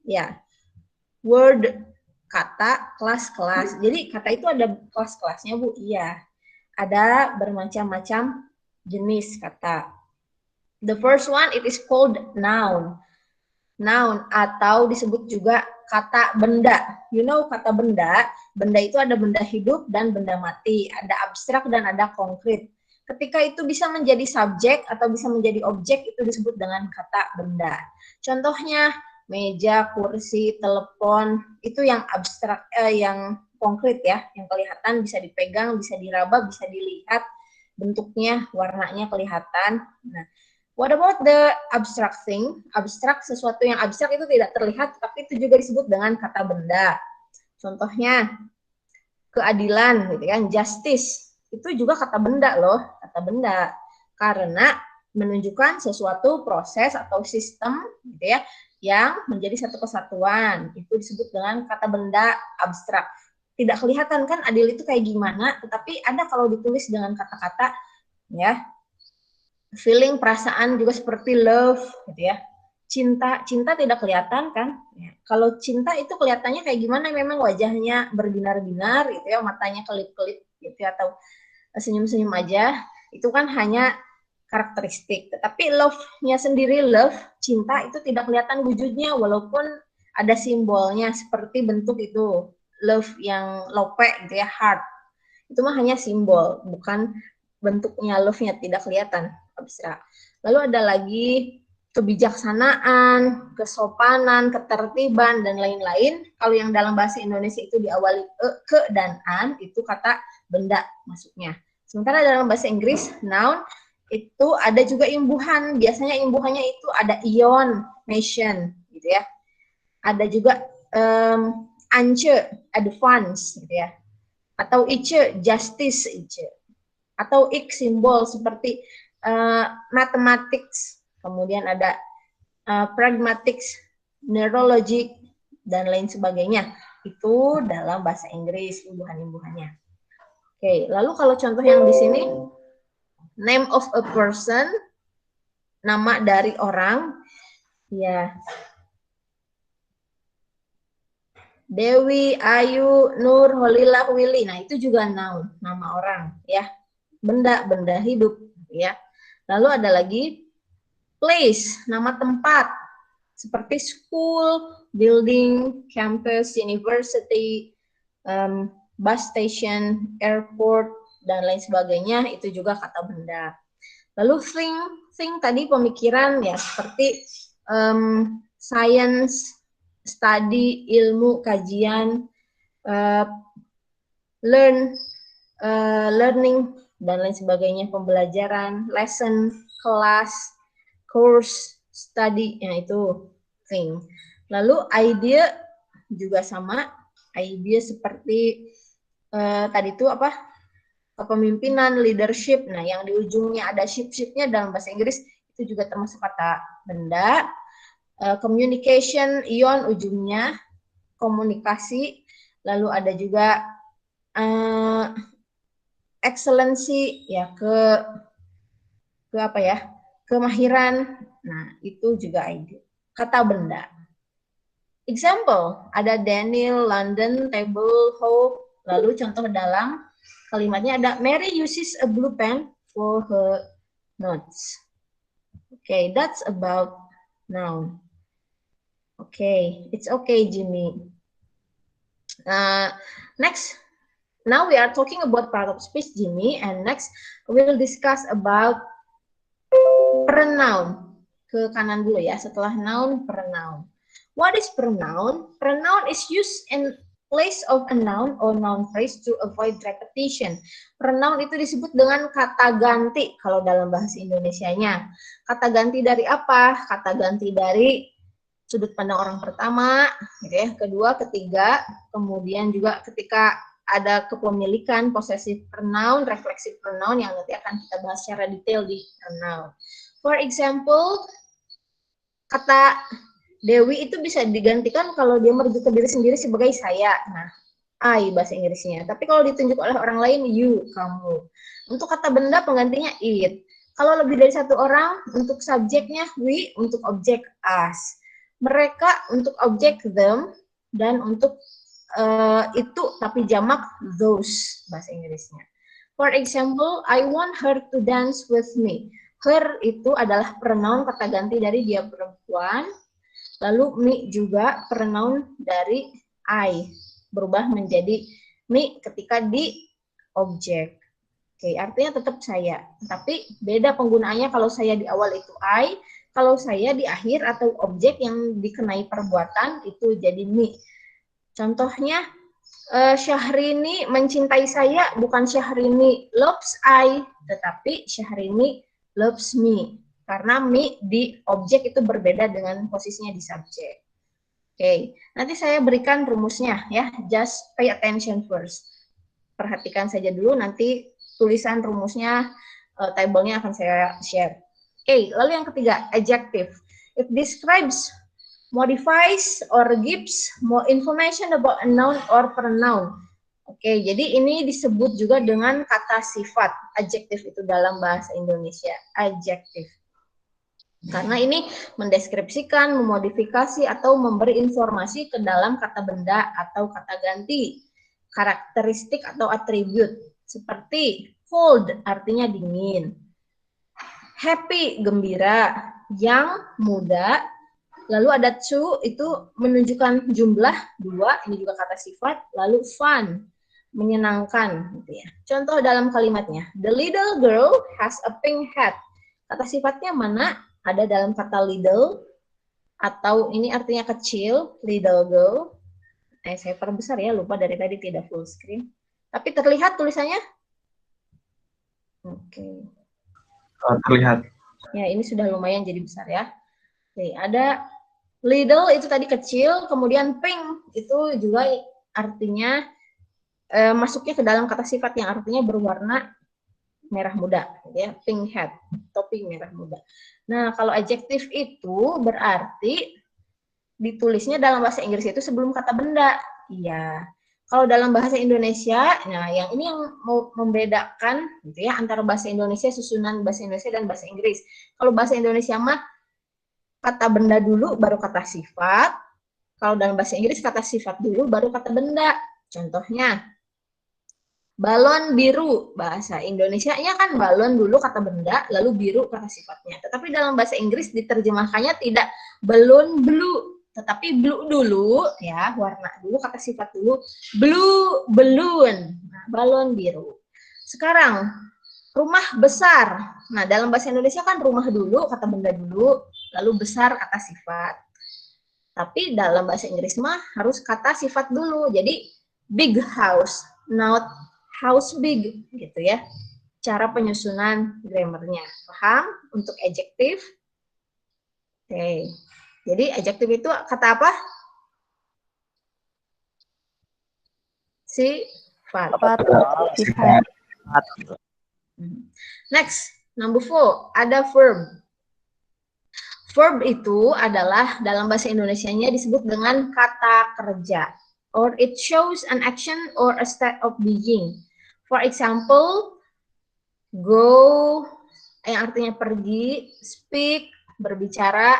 Ya, word kata, kelas-kelas. Jadi kata itu ada kelas-kelasnya, Bu. Iya. Ada bermacam-macam jenis kata. The first one, it is called noun. Noun atau disebut juga kata benda. You know kata benda? Benda itu ada benda hidup dan benda mati. Ada abstrak dan ada konkret. Ketika itu bisa menjadi subjek atau bisa menjadi objek, itu disebut dengan kata benda. Contohnya, meja, kursi, telepon, itu yang abstrak, yang konkret ya, yang kelihatan, bisa dipegang, bisa diraba, bisa dilihat, bentuknya, warnanya kelihatan. Nah, what about the abstract thing? Abstrak, sesuatu yang abstrak itu tidak terlihat, tapi itu juga disebut dengan kata benda. Contohnya, keadilan, gitu kan, justice. Itu juga kata benda loh, kata benda. Karena menunjukkan sesuatu proses atau sistem, gitu ya, yang menjadi satu kesatuan. Itu disebut dengan kata benda abstrak. Tidak kelihatan kan adil itu kayak gimana, tetapi ada kalau ditulis dengan kata-kata, ya. Feeling, perasaan juga seperti love, gitu ya. Cinta tidak kelihatan kan? Ya. Kalau cinta itu kelihatannya kayak gimana? Memang wajahnya berbinar-binar, gitu ya, matanya kelip-kelip, gitu ya, atau senyum-senyum aja. Itu kan hanya karakteristik. Tetapi love-nya sendiri, love, cinta itu tidak kelihatan wujudnya, walaupun ada simbolnya seperti bentuk itu, love yang lope, gitu ya, heart. Itu mah hanya simbol, bukan bentuknya, love-nya tidak kelihatan, abstrak. Lalu ada lagi kebijaksanaan, kesopanan, ketertiban, dan lain-lain. Kalau yang dalam bahasa Indonesia itu diawali ke dan an, itu kata benda masuknya. Sementara dalam bahasa Inggris, noun, itu ada juga imbuhan. Biasanya imbuhannya itu ada ion, nation, gitu ya. Ada juga ance, advance, gitu ya. Atau ice, justice, ice. Atau ik, simbol, seperti mathematics, kemudian ada pragmatics, neurologic, dan lain sebagainya. Itu dalam bahasa Inggris, imbuhan-imbuhannya. Oke, lalu kalau contoh yang di sini, name of a person, nama dari orang, ya, Dewi, Ayu, Nur, Holilah, Willy. Nah, itu juga noun, nama orang, ya. Benda hidup, ya. Lalu ada lagi place, nama tempat, seperti school, building, campus, university, bus station, airport, dan lain sebagainya, itu juga kata benda. Lalu thing tadi pemikiran, ya, seperti science, study, ilmu, kajian, learning, dan lain sebagainya, pembelajaran, lesson, kelas, course, study, ya itu thing. Lalu idea juga sama, idea seperti tadi itu apa? Kepemimpinan, leadership. Nah, yang di ujungnya ada ship-shipnya dalam bahasa Inggris itu juga termasuk kata benda. Communication, ion ujungnya, komunikasi. Lalu ada juga excellency, ya, ke apa ya? Kemahiran. Nah, itu juga ide. Kata benda. Example, ada Daniel, London, table, hope. Lalu contoh dalam kalimatnya ada Mary uses a blue pen for her notes. Okay, that's about noun. Okay, it's okay, Jimmy. Next, now we are talking about part of speech, Jimmy, and next we will discuss about pronoun. Ke kanan dulu ya, setelah noun, pronoun. What is pronoun? Pronoun is used in place of a noun or noun phrase to avoid repetition. Pronoun itu disebut dengan kata ganti kalau dalam bahasa Indonesianya. Kata ganti dari apa? Kata ganti dari sudut pandang orang pertama, gitu ya, kedua, ketiga, kemudian juga ketika ada kepemilikan, possessive pronoun, reflexive pronoun yang nanti akan kita bahas secara detail di pronoun. For example, kata Dewi itu bisa digantikan kalau dia merujuk ke diri sendiri sebagai saya. Nah, I bahasa Inggrisnya. Tapi kalau ditunjuk oleh orang lain, you, kamu. Untuk kata benda penggantinya it. Kalau lebih dari satu orang, untuk subjeknya we, untuk objek us. Mereka untuk objek them, dan untuk itu tapi jamak those bahasa Inggrisnya. For example, I want her to dance with me. Her itu adalah pronoun kata ganti dari dia perempuan. Lalu me juga pronoun dari I. Berubah menjadi me ketika di objek. Oke, artinya tetap saya. Tapi beda penggunaannya kalau saya di awal itu I, kalau saya di akhir atau objek yang dikenai perbuatan itu jadi me. Contohnya, Syahrini mencintai saya, bukan Syahrini loves I, tetapi Syahrini loves me. Karena me di objek itu berbeda dengan posisinya di subjek. Oke, nanti saya berikan rumusnya ya, just pay attention first. Perhatikan saja dulu, nanti tulisan rumusnya, tabelnya akan saya share. Oke, lalu yang ketiga, adjective. It describes, modifies, or gives more information about a noun or pronoun. Oke, jadi ini disebut juga dengan kata sifat. Adjektif itu dalam bahasa Indonesia. Adjektif. Karena ini mendeskripsikan, memodifikasi, atau memberi informasi ke dalam kata benda atau kata ganti. Karakteristik atau atribut. Seperti cold, artinya dingin. Happy, gembira. Young, muda. Lalu ada to, itu menunjukkan jumlah 2, ini juga kata sifat. Lalu fun, menyenangkan. Gitu ya. Contoh dalam kalimatnya, the little girl has a pink hat. Kata sifatnya mana? Ada dalam kata little, atau ini artinya kecil, little girl. Saya perbesar ya, lupa dari tadi tidak full screen. Tapi terlihat tulisannya? Oke. Terlihat. Ya, ini sudah lumayan jadi besar ya. Oke, ada little itu tadi kecil, kemudian pink itu juga artinya masuknya ke dalam kata sifat yang artinya berwarna merah muda, ya, pink hat, topi merah muda. Nah, kalau adjektif itu berarti ditulisnya dalam bahasa Inggris itu sebelum kata benda. Iya. Kalau dalam bahasa Indonesia, nah yang ini yang mau membedakan gitu ya antara bahasa Indonesia, susunan bahasa Indonesia dan bahasa Inggris. Kalau bahasa Indonesia mah kata benda dulu baru kata sifat. Kalau dalam bahasa Inggris kata sifat dulu baru kata benda. Contohnya balon biru, bahasa Indonesianya kan balon dulu kata benda, lalu biru kata sifatnya. Tetapi dalam bahasa Inggris diterjemahkannya tidak balon blue, tetapi blue dulu, ya, warna dulu, kata sifat dulu, blue balloon, nah, balon biru. Sekarang, rumah besar. Nah, dalam bahasa Indonesia kan rumah dulu, kata benda dulu, lalu besar kata sifat. Tapi dalam bahasa Inggris mah harus kata sifat dulu. Jadi, big house, not house big, gitu ya. Cara penyusunan grammarnya. Paham? Untuk adjektif. Oke. Jadi adjektif itu kata apa? Sifat. Sifat. Next, number 4. Ada verb. Verb itu adalah dalam bahasa Indonesianya disebut dengan kata kerja. Or it shows an action or a state of being. For example, go, yang artinya pergi, speak, berbicara,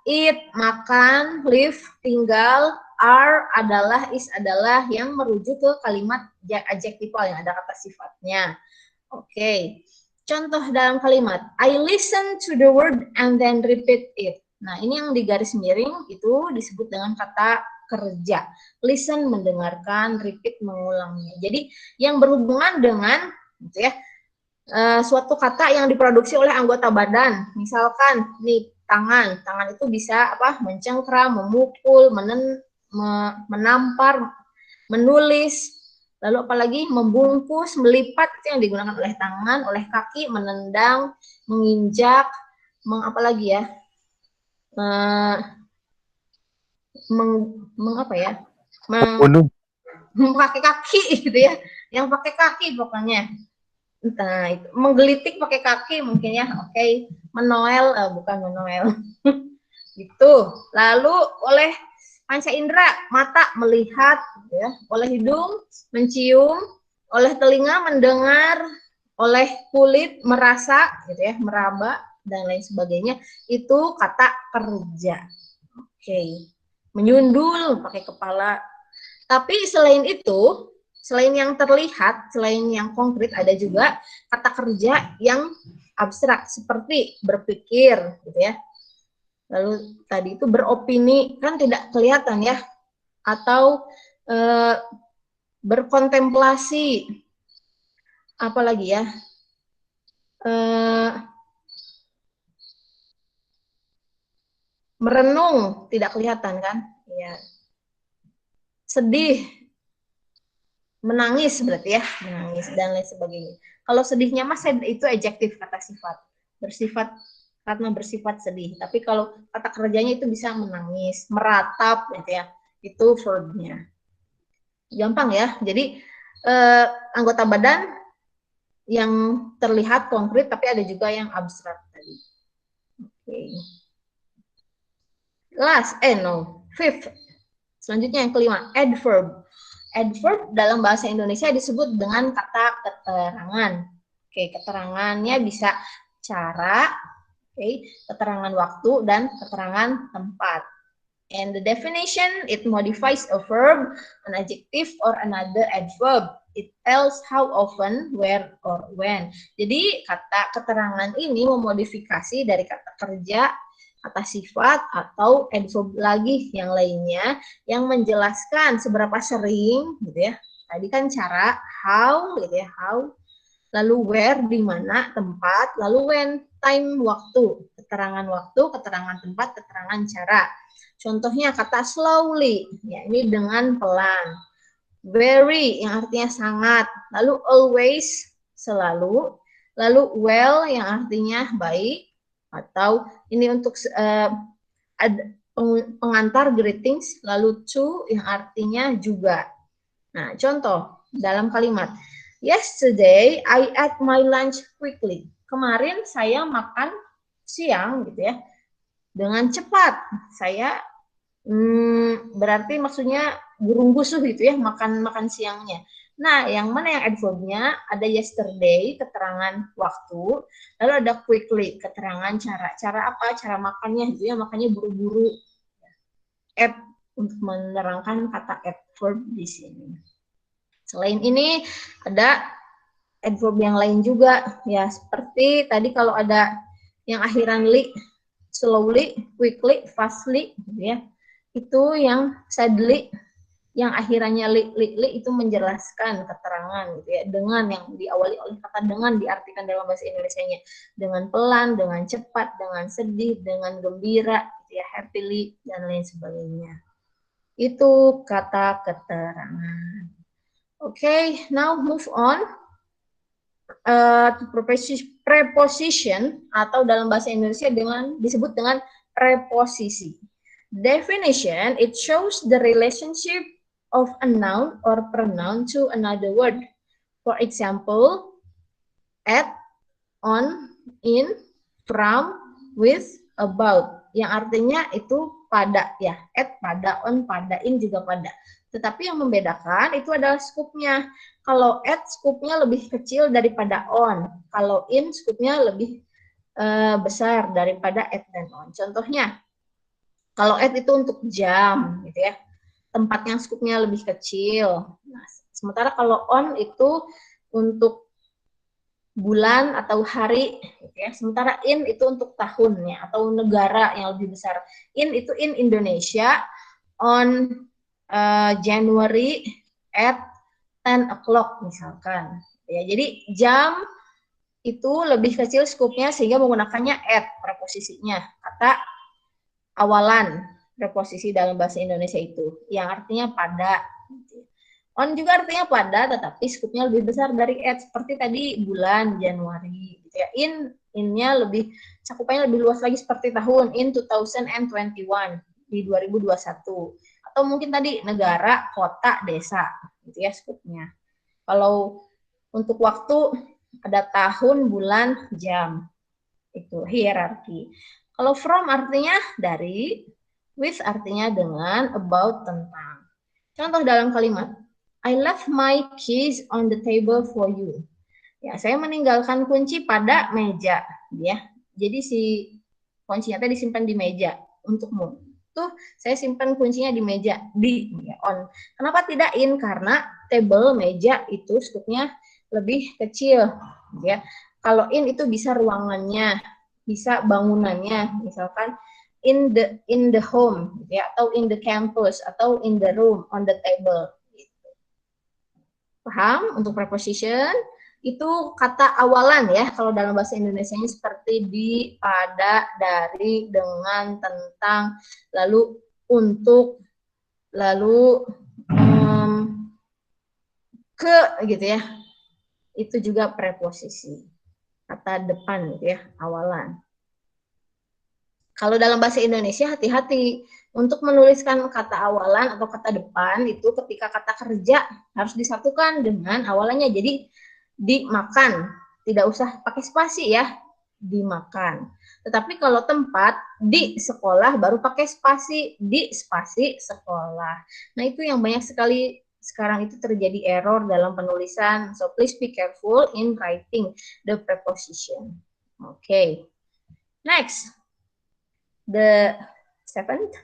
eat, makan, live, tinggal, are adalah, is adalah yang merujuk ke kalimat adjektifal yang ada kata sifatnya. Oke. Contoh dalam kalimat, I listen to the word and then repeat it. Nah, ini yang di garis miring itu disebut dengan kata kerja. Listen, mendengarkan, repeat, mengulangnya. Jadi, yang berhubungan dengan gitu ya, suatu kata yang diproduksi oleh anggota badan. Misalkan, nih, tangan. Tangan itu bisa apa? Mencengkram, memukul, menampar, menulis, lalu apalagi membungkus, melipat, itu yang digunakan oleh tangan, oleh kaki, menendang, menginjak, apalagi ya, pakai kaki gitu ya, yang pakai kaki pokoknya. Nah, itu menggelitik pakai kaki mungkin ya, oke. Menoel, bukan menoel. Gitu. Lalu oleh panca indera, mata melihat, ya, oleh hidung mencium, oleh telinga mendengar, oleh kulit merasa, gitu ya, meraba dan lain sebagainya. Itu kata kerja. Oke. Menyundul pakai kepala. Tapi selain itu, selain yang terlihat, selain yang konkret, ada juga kata kerja yang abstrak seperti berpikir, gitu ya. Lalu tadi itu beropini, kan tidak kelihatan ya. Atau berkontemplasi, apalagi ya, merenung, tidak kelihatan kan, ya. Sedih, menangis berarti ya, menangis dan lain sebagainya. Kalau sedihnya mas itu adjektif, kata sifat, bersifat, karena bersifat sedih. Tapi kalau kata kerjanya itu bisa menangis, meratap, gitu ya, itu verbnya. Gampang ya. Jadi anggota badan yang terlihat konkret, tapi ada juga yang abstrak tadi. Oke. Fifth. Selanjutnya yang kelima, adverb. Adverb dalam bahasa Indonesia disebut dengan kata keterangan. Oke, keterangannya bisa cara, keterangan waktu, dan keterangan tempat. And the definition, it modifies a verb, an adjective, or another adverb. It tells how often, where, or when. Jadi kata keterangan ini memodifikasi dari kata kerja, kata sifat, atau adverb lagi yang lainnya yang menjelaskan seberapa sering, gitu ya. Tadi kan cara, how, gitu ya, how. Lalu where, di mana, tempat. Lalu when, time, waktu. Keterangan waktu, keterangan tempat, keterangan cara. Contohnya kata slowly, ya ini dengan pelan. Very, yang artinya sangat. Lalu always, selalu. Lalu well, yang artinya baik. Atau ini untuk pengantar greetings. Lalu to, yang artinya juga. Nah, contoh dalam kalimat. Yesterday, I ate my lunch quickly. Kemarin saya makan siang, gitu ya, dengan cepat. Saya berarti maksudnya gurung-gusuh gitu ya, makan siangnya. Nah, yang mana yang adverbnya? Ada yesterday, keterangan waktu, lalu ada quickly, keterangan cara. Cara apa? Cara makannya, gitu ya, makannya buru-buru. At, untuk menerangkan kata adverb di sini. Selain ini, ada adverb yang lain juga, ya, seperti tadi kalau ada yang akhiran li, slowly, quickly, fastly, gitu ya. Itu yang sadly, yang akhirannya li itu menjelaskan keterangan, gitu ya, dengan yang diawali oleh kata dengan, diartikan dalam bahasa Indonesianya dengan pelan, dengan cepat, dengan sedih, dengan gembira, gitu ya, happily, dan lain sebagainya. Itu kata keterangan. Okay, now move on to preposition, atau dalam bahasa Indonesia disebut dengan preposisi. Definition, it shows the relationship of a noun or pronoun to another word. For example, at, on, in, from, with, about. Yang artinya itu pada ya, at pada, on pada, in juga pada. Tetapi yang membedakan itu adalah skupnya. Kalau at skupnya lebih kecil daripada on. Kalau in skupnya lebih besar daripada at dan on. Contohnya, kalau at itu untuk jam, gitu ya, tempatnya skupnya lebih kecil. Nah, sementara kalau on itu untuk bulan atau hari, gitu ya. Sementara in itu untuk tahunnya atau negara yang lebih besar. In itu in Indonesia, on January at 10 o'clock misalkan. Ya, jadi jam itu lebih kecil skupnya sehingga menggunakannya at preposisinya, kata awalan preposisi dalam bahasa Indonesia itu, yang artinya pada. On juga artinya pada, tetapi skupnya lebih besar dari at, seperti tadi bulan Januari. Gitu ya. In-nya lebih, cakupannya lebih luas lagi seperti tahun, in 2021, di 2021. Atau mungkin tadi negara, kota, desa, gitu ya skupnya. Kalau untuk waktu ada tahun, bulan, jam. Itu hierarki. Kalau from artinya dari, with artinya dengan, about tentang. Contoh dalam kalimat, I left my keys on the table for you. Ya, saya meninggalkan kunci pada meja, ya. Jadi si kuncinya disimpan di meja untukmu. itu saya simpan kuncinya di meja, di ya, on. Kenapa tidak in? Karena table meja itu skupnya lebih kecil, ya. Kalau in itu bisa ruangannya, bisa bangunannya, misalkan in the home, ya, atau in the campus, atau in the room, on the table. Paham? Untuk preposition itu kata awalan ya, kalau dalam bahasa Indonesianya seperti di, pada, dari, dengan, tentang, lalu untuk, lalu ke gitu ya. Itu juga preposisi. Kata depan gitu ya, awalan. Kalau dalam bahasa Indonesia hati-hati untuk menuliskan kata awalan atau kata depan itu ketika kata kerja harus disatukan dengan awalannya. Jadi dimakan, tidak usah pakai spasi ya, dimakan. Tetapi kalau tempat di sekolah baru pakai spasi, di spasi sekolah. Nah itu yang banyak sekali sekarang itu terjadi error dalam penulisan. So please be careful in writing the preposition. Okay. Next. The seventh,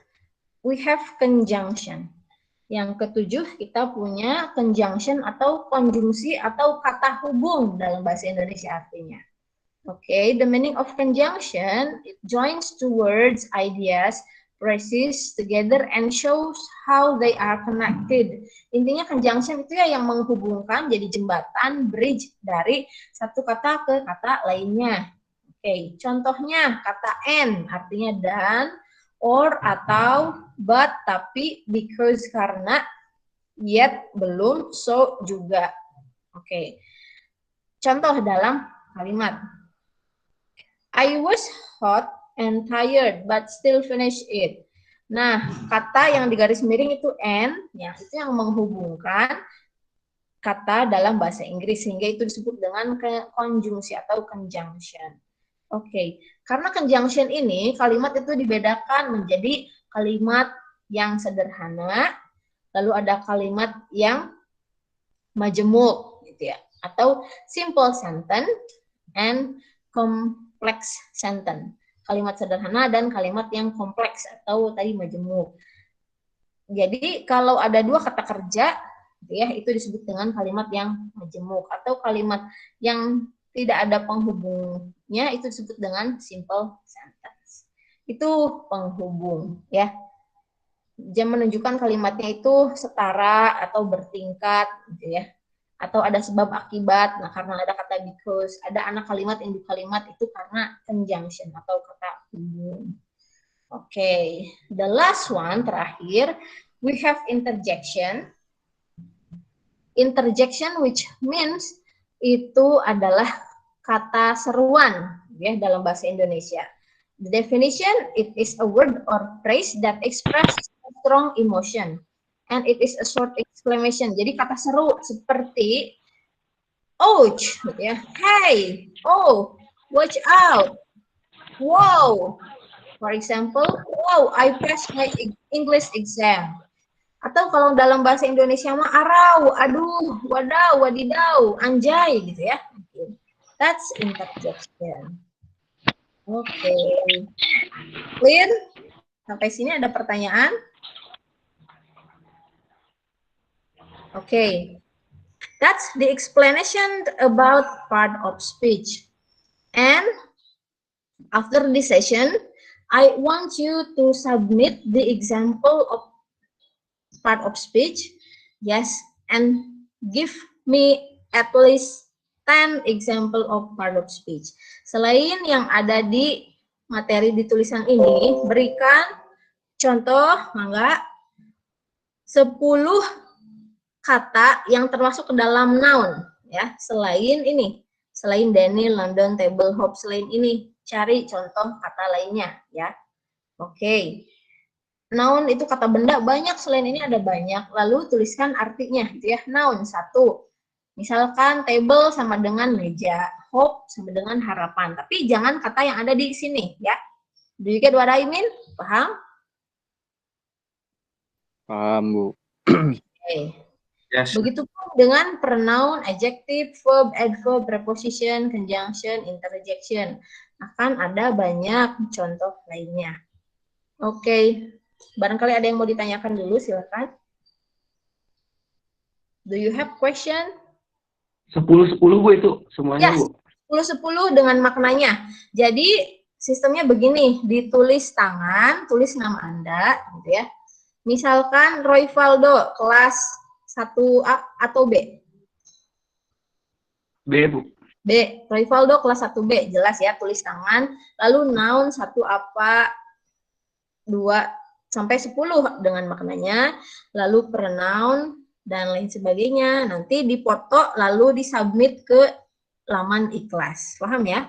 we have conjunction. Yang ketujuh, kita punya conjunction atau konjungsi atau kata hubung dalam bahasa Indonesia artinya. Okay, the meaning of conjunction, it joins two words, ideas, phrases together and shows how they are connected. Intinya conjunction itu ya yang menghubungkan, jadi jembatan, bridge dari satu kata ke kata lainnya. Oke, contohnya kata and artinya dan, or atau, but tapi, because karena, yet belum, so juga. Oke. Contoh dalam kalimat. I was hot and tired but still finished it. Nah, kata yang di garis miring itu and, ya, itu yang menghubungkan kata dalam bahasa Inggris sehingga itu disebut dengan konjungsi atau conjunction. Oke, karena conjunction ini kalimat itu dibedakan menjadi kalimat yang sederhana, lalu ada kalimat yang majemuk, gitu ya, atau simple sentence and complex sentence. Kalimat sederhana dan kalimat yang kompleks atau tadi majemuk. Jadi kalau ada dua kata kerja, gitu ya, itu disebut dengan kalimat yang majemuk atau kalimat yang tidak ada penghubungnya itu disebut dengan simple sentence. Itu penghubung ya. Dia menunjukkan kalimatnya itu setara atau bertingkat gitu ya. Atau ada sebab akibat. Nah, karena ada kata because, ada anak kalimat induk kalimat itu karena conjunction atau kata hubung. Oke, the last one terakhir, we have interjection. Interjection which means itu adalah kata seruan ya dalam bahasa Indonesia. The definition, it is a word or phrase that expresses a strong emotion and it is a short exclamation. Jadi kata seru seperti ouch ya, hey, oh, watch out, wow. For example, wow, I passed my English exam. Atau kalau dalam bahasa Indonesia mah arau, aduh, wadaw, wadidaw, anjay gitu ya. That's interjection. Oke. Clear? Sampai sini ada pertanyaan? Oke. That's the explanation about part of speech. And after this session, I want you to submit the example of part of speech, yes, and give me at least 10 example of part of speech. Selain yang ada di materi di tulisan ini, berikan contoh, mangga, 10 kata yang termasuk ke dalam noun, ya, selain ini, selain Danny, London, table, hop, selain ini, cari contoh kata lainnya, ya. Oke. Noun itu kata benda banyak, selain ini ada banyak. Lalu tuliskan artinya gitu ya. Noun satu. Misalkan table sama dengan meja, hope sama dengan harapan. Tapi jangan kata yang ada di sini ya. Do you get what I mean? Paham? Paham, Bu. Okay. Yes. Begitupun dengan pronoun, adjective, verb, adverb, preposition, conjunction, interjection. Akan ada banyak contoh lainnya. Oke. Barangkali ada yang mau ditanyakan dulu, silakan. Do you have question? 10-10 Bu itu semuanya Ya, Bu. 10-10 dengan maknanya. Jadi sistemnya begini, ditulis tangan, tulis nama Anda, gitu ya. Misalkan Roy Valdo, kelas 1A atau B? B Bu. B. Roy Valdo, kelas 1B. Jelas ya, tulis tangan. Lalu noun 1 apa, 2 sampai 10 dengan maknanya. Lalu pronoun, dan lain sebagainya. Nanti dipoto, lalu disubmit ke laman Ikhlas. Paham ya?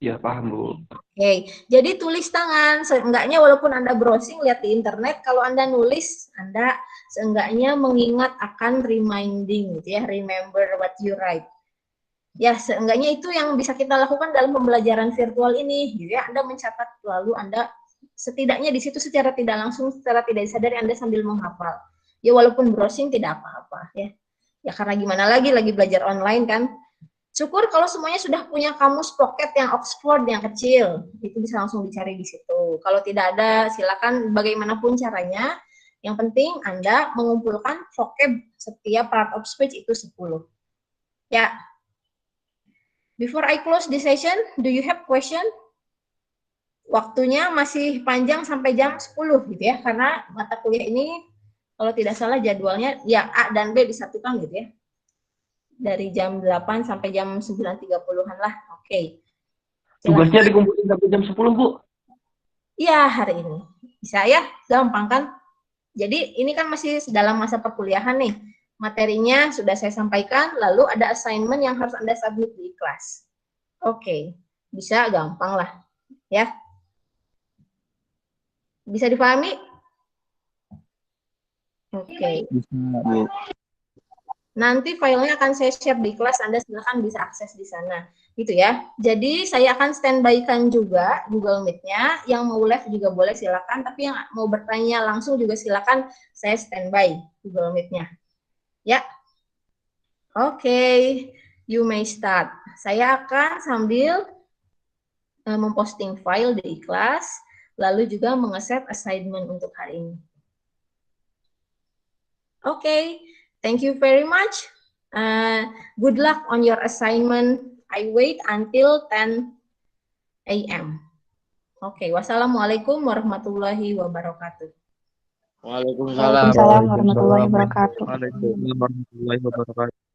Ya paham Bu. Oke, jadi tulis tangan. Seenggaknya walaupun Anda browsing, lihat di internet, kalau Anda nulis, Anda seenggaknya mengingat akan reminding, gitu ya, remember what you write. Ya, seenggaknya itu yang bisa kita lakukan dalam pembelajaran virtual ini, gitu ya. Anda mencatat, lalu Anda setidaknya di situ secara tidak langsung, secara tidak disadari Anda sambil menghafal. Ya, walaupun browsing tidak apa-apa, ya. Ya, karena gimana lagi belajar online kan. Syukur kalau semuanya sudah punya kamus pocket yang Oxford yang kecil, itu bisa langsung dicari di situ. Kalau tidak ada, silakan bagaimanapun caranya. Yang penting Anda mengumpulkan vocab setiap part of speech itu 10. Ya. Before I close the session, do you have question? Waktunya masih panjang sampai jam 10 gitu ya, karena mata kuliah ini kalau tidak salah jadwalnya ya A dan B disatukan gitu ya. Dari jam 8 sampai jam 9.30-an lah. Oke. Tugasnya dikumpulin sampai jam 10 Bu. Iya, hari ini. Bisa ya, gampang kan? Jadi ini kan masih dalam masa perkuliahan nih. Materinya sudah saya sampaikan, lalu ada assignment yang harus Anda submit di kelas. Oke, bisa gampang lah. Ya. Bisa dipahami? Oke. Bisa Bu. Nanti filenya akan saya share di kelas, Anda silakan bisa akses di sana. Gitu ya. Jadi saya akan standby-kan juga Google Meet-nya. Yang mau live juga boleh silakan, tapi yang mau bertanya langsung juga silakan saya standby Google Meet-nya. Ya. Oke, you may start. Saya akan sambil memposting file di kelas, lalu juga mengeset assignment untuk hari ini. Oke, thank you very much. Good luck on your assignment. I wait until 10 a.m. Oke, wassalamualaikum warahmatullahi wabarakatuh. Waalaikumsalam. Waalaikumsalam warahmatullahi wabarakatuh. Waalaikumsalam warahmatullahi wabarakatuh.